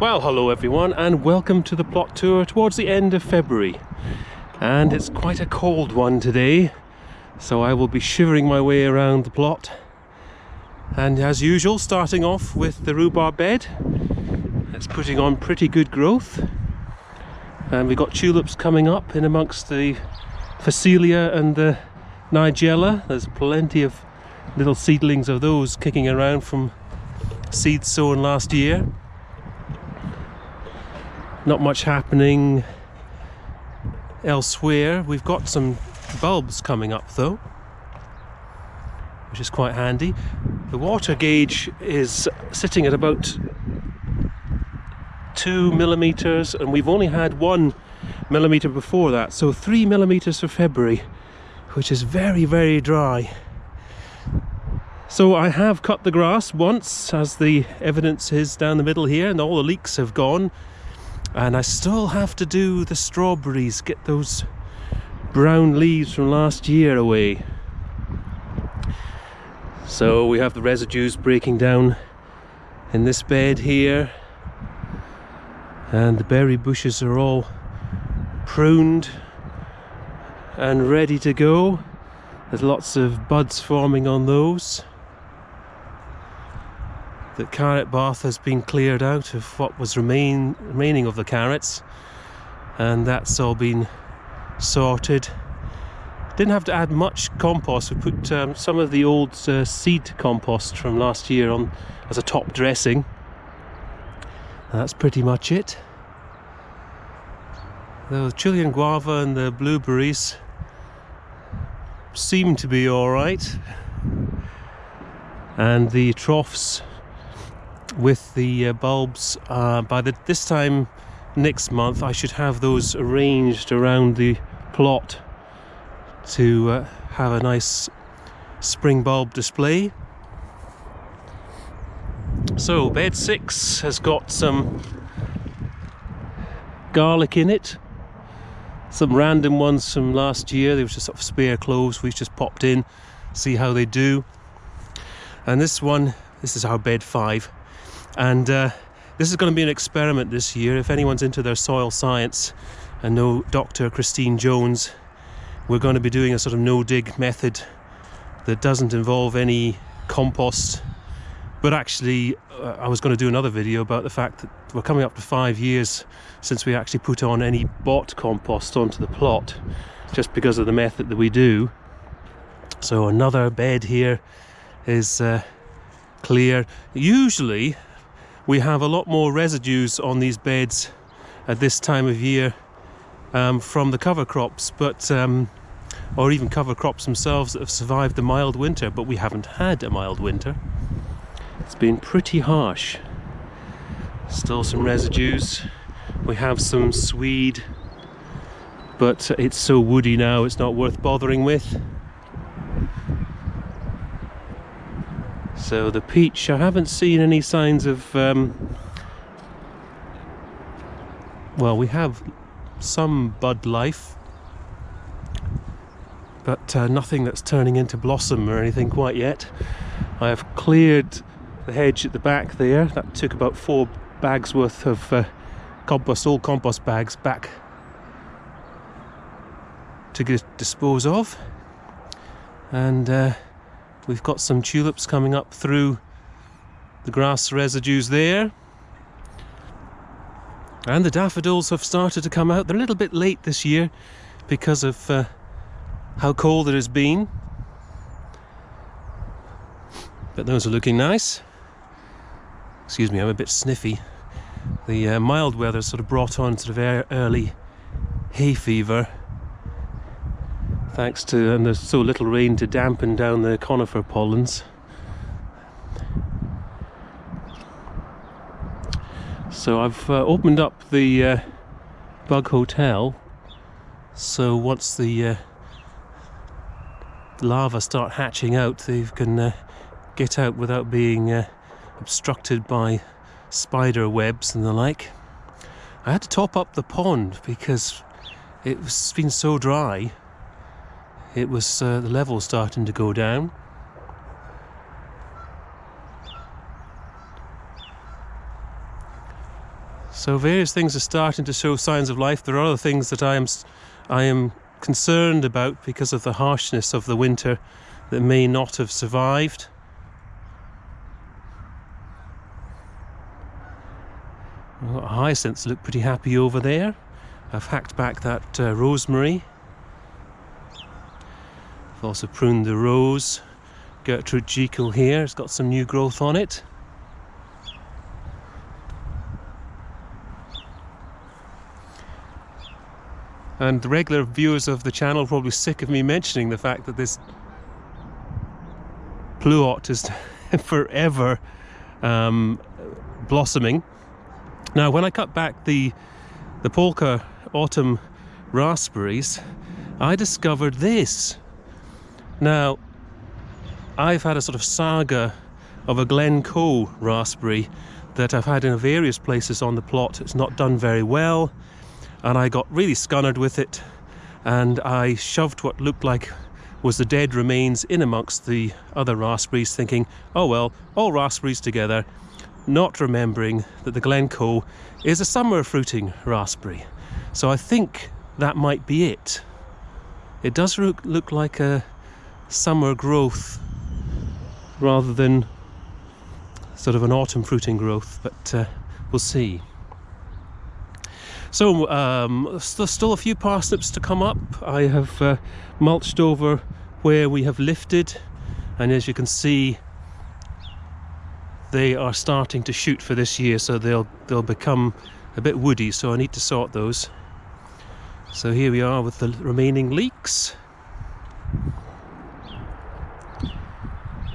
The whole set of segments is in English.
Well, hello everyone, and welcome to the plot tour towards the end of February. And it's quite a cold one today, so I will be shivering my way around the plot. And as usual, starting off with the rhubarb bed. It's putting on pretty good growth. And we've got tulips coming up in amongst the Phacelia and the Nigella. There's plenty of little seedlings of those kicking around from seeds sown last year. Not much happening elsewhere. We've got some bulbs coming up though, which is quite handy. The water gauge is sitting at about 2 millimeters, and we've only had 1 millimeter before that, so 3 millimeters for February, which is very, very dry. So I have cut the grass once, as the evidence is down the middle here, and all the leeks have gone. And I still have to do the strawberries, get those brown leaves from last year away. So we have the residues breaking down in this bed here, and the berry bushes are all pruned and ready to go. There's lots of buds forming on those. The carrot bath has been cleared out of what was remaining of the carrots, and that's all been sorted. Didn't have to add much compost. We put some of the old seed compost from last year on as a top dressing. And that's pretty much it. The Chilean guava and the blueberries seem to be alright, and the troughs with the bulbs, by this time next month I should have those arranged around the plot to have a nice spring bulb display. So bed 6 has got some garlic in it, some random ones from last year. They were just sort of spare cloves we've just popped in, see how they do. And this is our bed 5. And this is going to be an experiment this year. If anyone's into their soil science and know Dr. Christine Jones, we're going to be doing a sort of no-dig method that doesn't involve any compost. But actually, I was going to do another video about the fact that we're coming up to 5 years since we actually put on any bought compost onto the plot, just because of the method that we do. So another bed here is clear. Usually we have a lot more residues on these beds at this time of year from the cover crops, but or even cover crops themselves that have survived the mild winter, but we haven't had a mild winter. It's been pretty harsh. Still some residues. We have some swede, but it's so woody now it's not worth bothering with. So the peach, I haven't seen any signs of, well, we have some bud life, but nothing that's turning into blossom or anything quite yet. I have cleared the hedge at the back there. That took about 4 bags worth of compost, old compost bags, back to dispose of. And we've got some tulips coming up through the grass residues there. And the daffodils have started to come out. They're a little bit late this year because of how cold it has been. But those are looking nice. Excuse me, I'm a bit sniffy. The mild weather sort of brought on sort of early hay fever. Thanks to, and there's so little rain to dampen down the conifer pollens. So I've opened up the bug hotel, so once the larvae start hatching out, they can get out without being obstructed by spider webs and the like. I had to top up the pond because it's been so dry. It was the level starting to go down. So various things are starting to show signs of life. There are other things that I am concerned about because of the harshness of the winter that may not have survived. Well, hyacinths look pretty happy over there. I've hacked back that rosemary. I've also pruned the rose. Gertrude Jekyll here, it's got some new growth on it. And the regular viewers of the channel are probably sick of me mentioning the fact that this pluot is forever blossoming. Now, when I cut back the polka autumn raspberries, I discovered this. Now, I've had a sort of saga of a Glencoe raspberry that I've had in various places on the plot. It's not done very well, and I got really scunnered with it, and I shoved what looked like was the dead remains in amongst the other raspberries, thinking, oh well, all raspberries together, not remembering that the Glencoe is a summer fruiting raspberry. So I think that might be it. It does look like a summer growth rather than sort of an autumn fruiting growth, but we'll see. So there's still a few parsnips to come up. I have mulched over where we have lifted, and as you can see, they are starting to shoot for this year, so they'll become a bit woody, so I need to sort those. So here we are with the remaining leeks.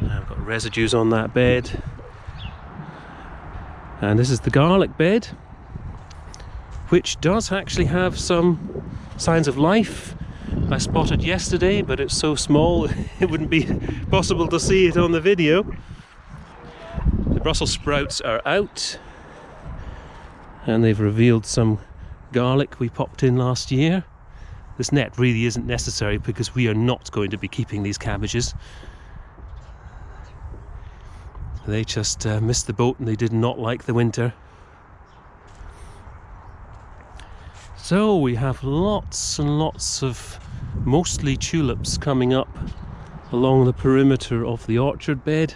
I've got residues on that bed. And this is the garlic bed, which does actually have some signs of life. I spotted yesterday, but it's so small it wouldn't be possible to see it on the video. The Brussels sprouts are out, and they've revealed some garlic we popped in last year. This net really isn't necessary because we are not going to be keeping these cabbages. They just missed the boat, and they did not like the winter. So we have lots and lots of mostly tulips coming up along the perimeter of the orchard bed.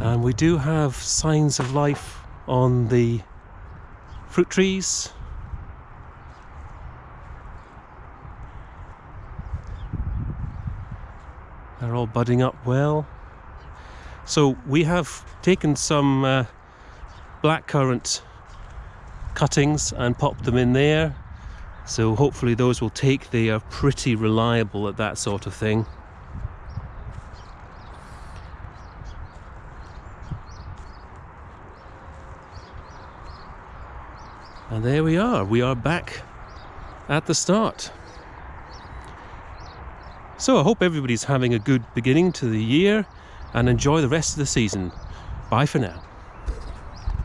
And we do have signs of life on the fruit trees. They're all budding up well. So we have taken some blackcurrant cuttings and popped them in there. So hopefully those will take. They are pretty reliable at that sort of thing. And there we are back at the start. So I hope everybody's having a good beginning to the year, and enjoy the rest of the season. Bye for now.